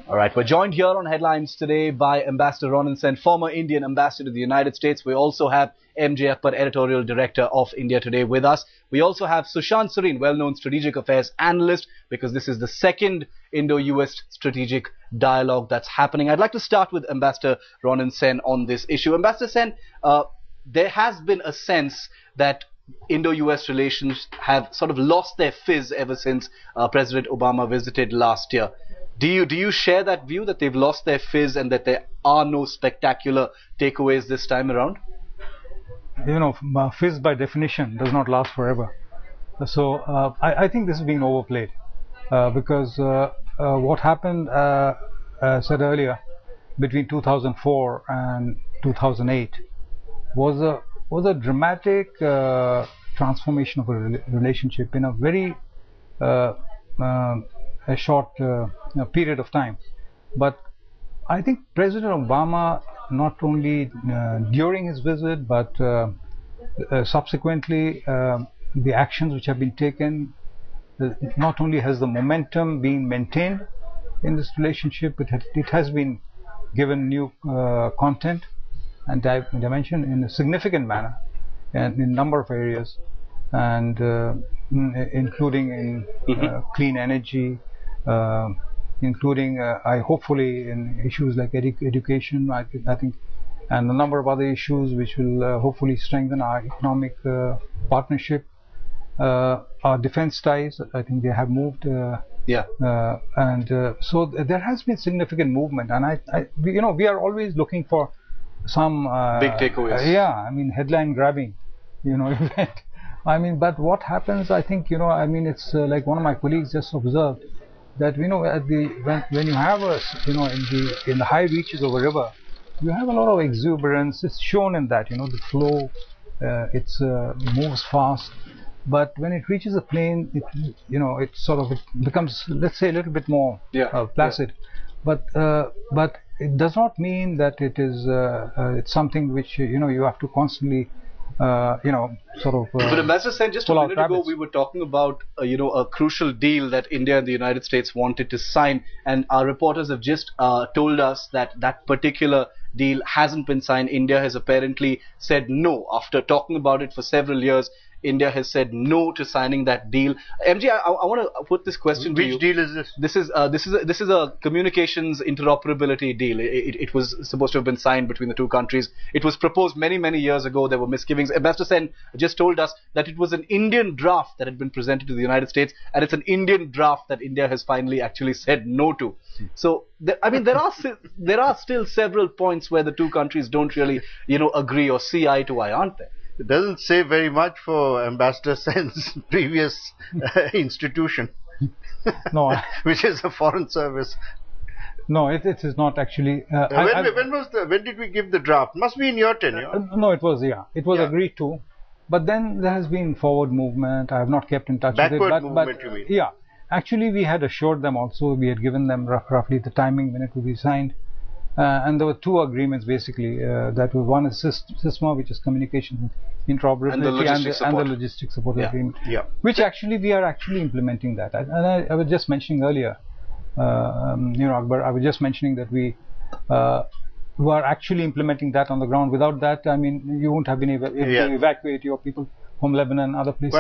All right, we're joined here on Headlines today by Ambassador Ronan Sen, former Indian ambassador to the United States. We also have MJ Akbar, editorial director of India Today, with us. We also have Sushant Sareen, well-known strategic affairs analyst, because this is the second Indo-US strategic dialogue that's happening. I'd like to start with Ambassador Ronan Sen on this issue. Ambassador Sen, there has been a sense that Indo-US relations have sort of lost their fizz ever since President Obama visited last year. Do you share that view, that they've lost their fizz and that there are no spectacular takeaways this time around? You know, fizz by definition does not last forever. So I think this is being overplayed because what happened, I said earlier, between 2004 and 2008 was a dramatic transformation of a relationship in a very a short period of time. But I think President Obama, not only during his visit but subsequently, the actions which have been taken, not only has the momentum been maintained in this relationship, it has been given new content and dimension in a significant manner and in a number of areas, and including in clean energy, including hopefully in issues like education, I think, and a number of other issues which will hopefully strengthen our economic partnership, our defense ties. I think they have moved, and so there has been significant movement, and we are always looking for some big takeaways. I mean, headline grabbing, event. I mean, but what happens, I think, I mean, it's like one of my colleagues just observed that, when you have in the high reaches of a river, you have a lot of exuberance. It's shown in that, the flow, it moves fast, but when it reaches a plain, it sort of becomes, let's say, a little bit more placid. But it does not mean that it is it's something which you have to constantly But Ambassador Sen, just a minute ago we were talking about a crucial deal that India and the United States wanted to sign, and our reporters have just told us that that particular deal hasn't been signed. India has apparently said no. After talking about it for several years, India has said no to signing that deal. MJ, I want to put this question to you. Which deal is this? This is a communications interoperability deal. It was supposed to have been signed between the two countries. It was proposed many years ago. There were misgivings. Ambassador Sen just told us that it was an Indian draft that had been presented to the United States, and it's an Indian draft that India has finally actually said no to. So there are still several points where the two countries don't really agree or see eye to eye, aren't there? It doesn't say very much for Ambassador Sen's previous institution, no, which is the Foreign Service. No, it is not actually. When did we give the draft? Must be in your tenure. No, it was agreed to, but then there has been forward movement. I have not kept in touch with it. Backward movement, you mean? Yeah, actually, we had assured them also. We had given them roughly the timing when it would be signed. And there were two agreements basically. That was one is SISMA, which is communication interoperability, and the logistics support agreement. Yeah. Which actually we are actually implementing that. And I was just mentioning earlier, Akbar, I was just mentioning that we are actually implementing that on the ground. Without that, I mean, you won't have been able to evacuate your people from Lebanon and other places.